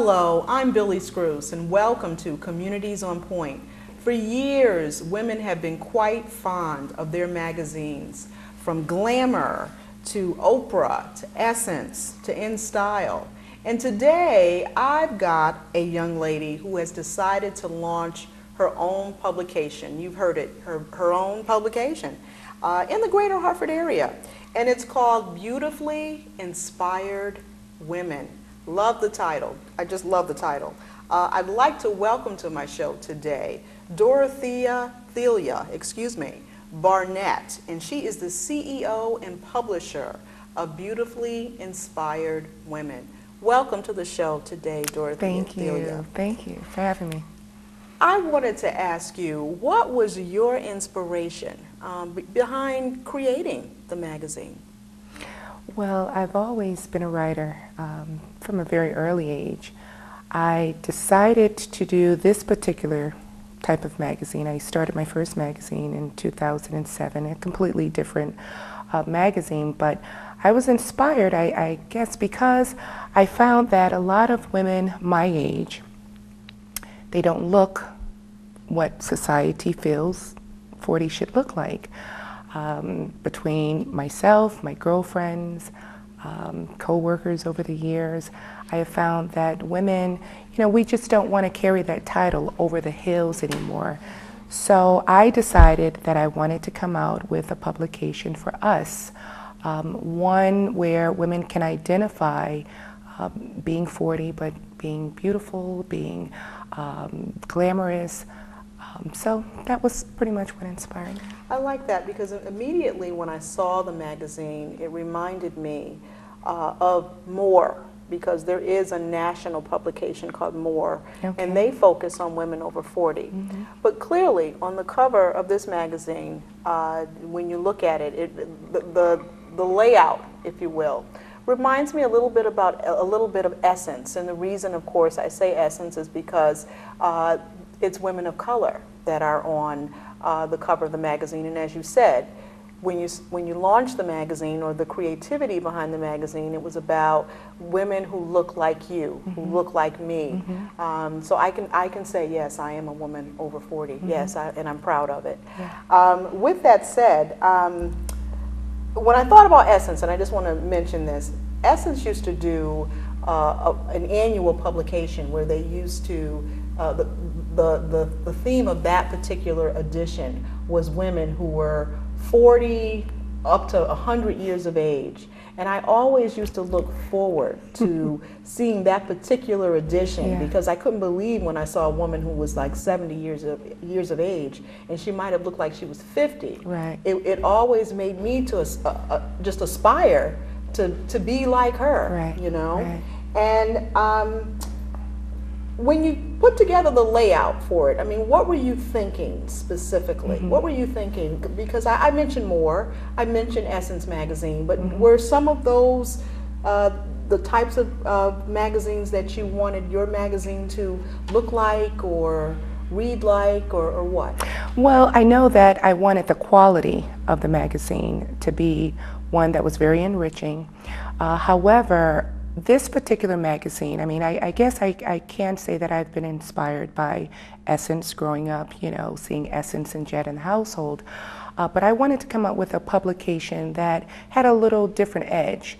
Hello, I'm Billie Scruse, and welcome to Communities on Point. For years, women have been quite fond of their magazines, from Glamour to Oprah to Essence to In Style. And today, I've got a young lady who has decided to launch her own publication. You've heard it, her own publication in the greater Hartford area. And it's called Beautifully Inspired Women. Love the title. I just love the title. I'd like to welcome to my show today Dorothelia, Barnett, and she is the CEO and publisher of Beautifully Inspired Women. Welcome to the show today, Dorothelia. Thank you. Thank you for having me. I wanted to ask you, what was your inspiration behind creating the magazine? Well, I've always been a writer from a very early age. I decided to do this particular type of magazine. I started my first magazine in 2007, a completely different magazine, but I was inspired, I guess, because I found that a lot of women my age, they don't look what society feels 40 should look like. Between myself, my girlfriends, co-workers over the years, I have found that women, we just don't want to carry that title over the hills anymore. So I decided that I wanted to come out with a publication for us, one where women can identify being 40, but being beautiful, being glamorous. So that was pretty much what inspired me. I like that because immediately when I saw the magazine, it reminded me of More, because there is a national publication called More, okay, and they focus on women over 40. Mm-hmm. But clearly, on the cover of this magazine, when you look at it, the layout, if you will, reminds me a little bit of Essence. And the reason, of course, I say Essence is because it's women of color that are on the cover of the magazine. And as you said, when you launched the magazine, or the creativity behind the magazine, it was about women who look like you, mm-hmm, who look like me. Mm-hmm. So I can say, yes, I am a woman over 40. Mm-hmm. Yes, and I'm proud of it. Yeah. With that said, when I thought about Essence, and I just want to mention this, Essence used to do an annual publication where they used to, the theme of that particular edition was women who were 40 up to 100 years of age. And I always used to look forward to seeing that particular edition, yeah, because I couldn't believe when I saw a woman who was like 70 years of age, and she might have looked like she was 50. Right. It always made me to just aspire to be like her, right, Right. And when you put together the layout for it, I mean, what were you thinking specifically? Mm-hmm. What were you thinking? Because I mentioned More, I mentioned Essence magazine, but mm-hmm, were some of those the types of magazines that you wanted your magazine to look like or read like, or what? Well, I know that I wanted the quality of the magazine to be one that was very enriching. However, this particular magazine, I mean, I guess I can say that I've been inspired by Essence growing up, seeing Essence and Jet in the household. But I wanted to come up with a publication that had a little different edge.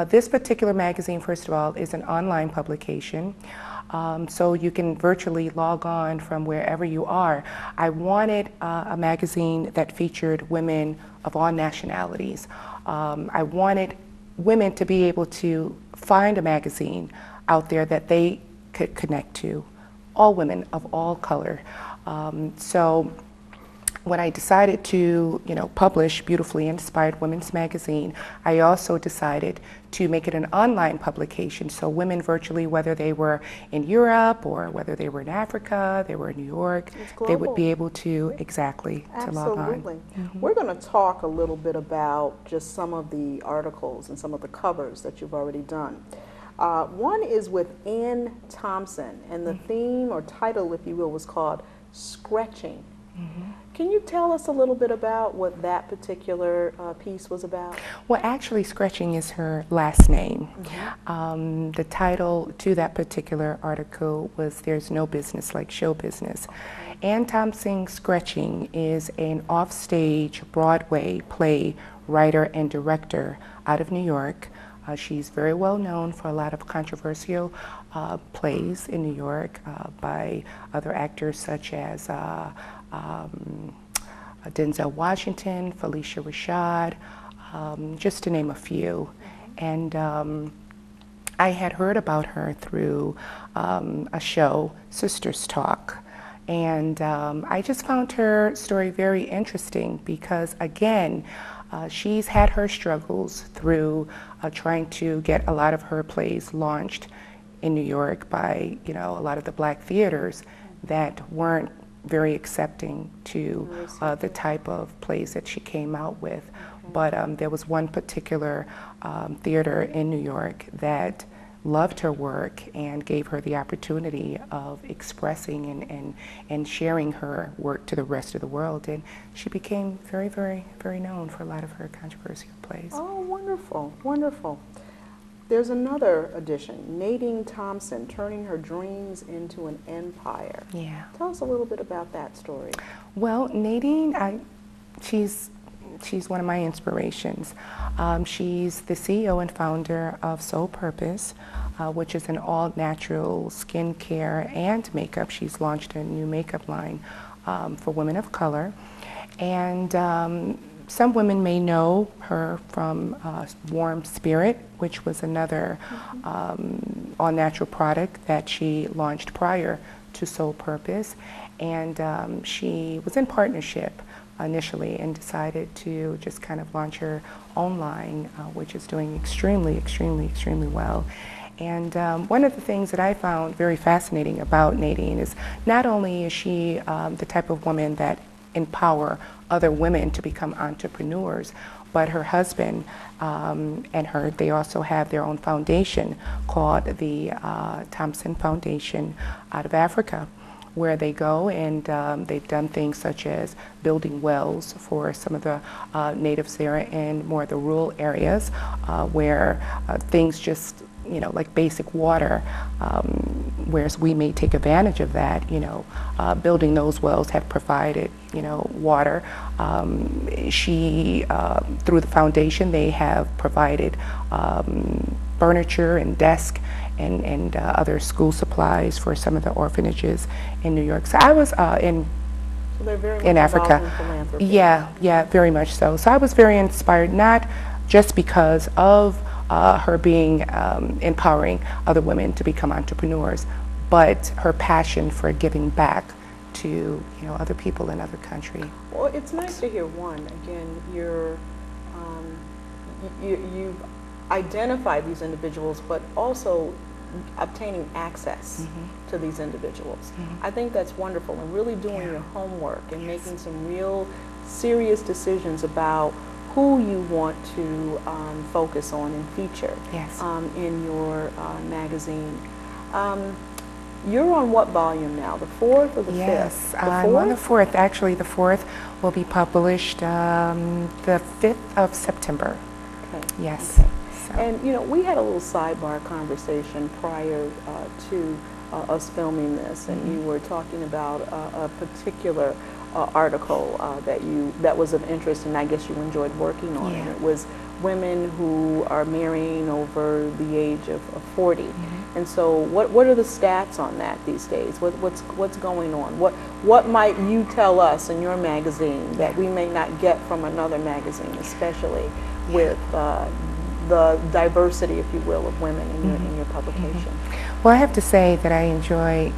This particular magazine, first of all, is an online publication. So you can virtually log on from wherever you are. I wanted a magazine that featured women of all nationalities. I wanted women to be able to find a magazine out there that they could connect to, all women of all color. So when I decided to, publish Beautifully Inspired Women's Magazine, I also decided to make it an online publication, so women virtually, whether they were in Europe or whether they were in Africa, they were in New York, they would be able to, to log on. Absolutely. Mm-hmm. We're going to talk a little bit about just some of the articles and some of the covers that you've already done. One is with Ann Thompson, and the theme or title, if you will, was called Scratching Can you tell us a little bit about what that particular piece was about? Well, actually, Scretching is her last name. The title to that particular article was There's No Business Like Show Business. Ann Thompson Scretching is an offstage Broadway play writer and director out of New York. She's very well known for a lot of controversial plays in New York by other actors such as Denzel Washington, Felicia Rashad, just to name a few. And I had heard about her through a show, Sisters Talk. And I just found her story very interesting because, again, she's had her struggles through trying to get a lot of her plays launched in New York by, a lot of the black theaters that weren't very accepting to the type of plays that she came out with. But there was one particular theater in New York that loved her work and gave her the opportunity of expressing and sharing her work to the rest of the world. And she became very, very, very known for a lot of her controversial plays. Oh, wonderful, wonderful. There's another edition, Nadine Thompson, Turning Her Dreams into an Empire. Yeah. Tell us a little bit about that story. Well, Nadine, she's one of my inspirations. She's the CEO and founder of Soul Purpose, which is an all-natural skincare and makeup. She's launched a new makeup line for women of color. And some women may know her from Warm Spirit, which was another all-natural product that she launched prior to Soul Purpose. And she was in partnership initially and decided to just kind of launch her own line, which is doing extremely, extremely, extremely well. And one of the things that I found very fascinating about Nadine is not only is she the type of woman that empower other women to become entrepreneurs, but her husband and her, they also have their own foundation called the Thompson Foundation out of Africa, where they go and they've done things such as building wells for some of the natives there in more of the rural areas where things just, like basic water, whereas we may take advantage of that, building those wells have provided, water. She, through the foundation, they have provided furniture and desk and other school supplies for some of the orphanages in New York. So I was in Africa. In philanthropy. Yeah, very much so. So I was very inspired, not just because of her being empowering other women to become entrepreneurs, but her passion for giving back to other people in other countries. Well, it's nice to hear again, you've identified these individuals, but also obtaining access to these individuals. I think that's wonderful, and really doing your homework and making some real serious decisions about who you want to focus on and feature in your magazine. You're on what volume now, the 4th or the 5th? Yes, I'm on the 4th. Actually, the 4th will be published the 5th of September. Okay. Yes. Okay. So. And we had a little sidebar conversation prior to us filming this, and you were talking about a particular article that was of interest, and I guess you enjoyed working on it. It was women who are marrying over the age of 40. And so what are the stats on that these days? What's going on? What might you tell us in your magazine that we may not get from another magazine, especially with the diversity, if you will, of women in your publication? Well, I have to say that I enjoy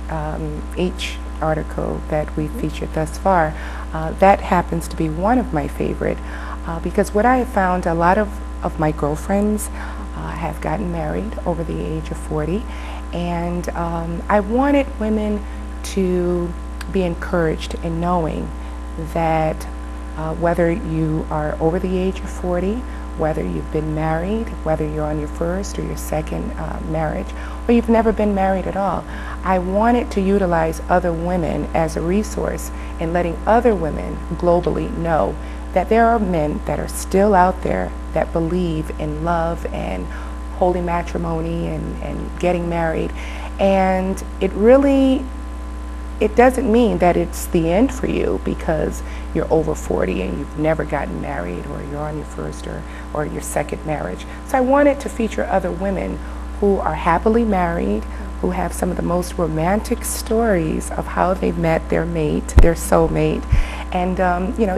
each article that we've featured thus far. That happens to be one of my favorite because what I have found, a lot of my girlfriends have gotten married over the age of 40, and I wanted women to be encouraged in knowing that whether you are over the age of 40, whether you've been married, whether you're on your first or your second marriage, or you've never been married at all. I wanted to utilize other women as a resource in letting other women globally know that there are men that are still out there that believe in love and holy matrimony and getting married. And it doesn't mean that it's the end for you because you're over 40 and you've never gotten married, or you're on your first or your second marriage. So I wanted to feature other women who are happily married, who have some of the most romantic stories of how they met their mate, their soulmate, and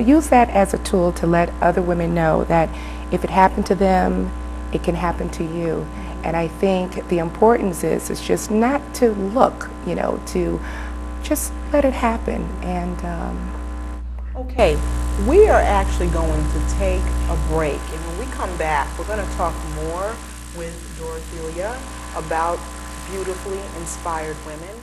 use that as a tool to let other women know that if it happened to them, it can happen to you. And I think the importance is just not to look, to just let it happen. And okay, we are actually going to take a break, and when we come back, we're going to talk more with Dorothelia about beautifully inspired women.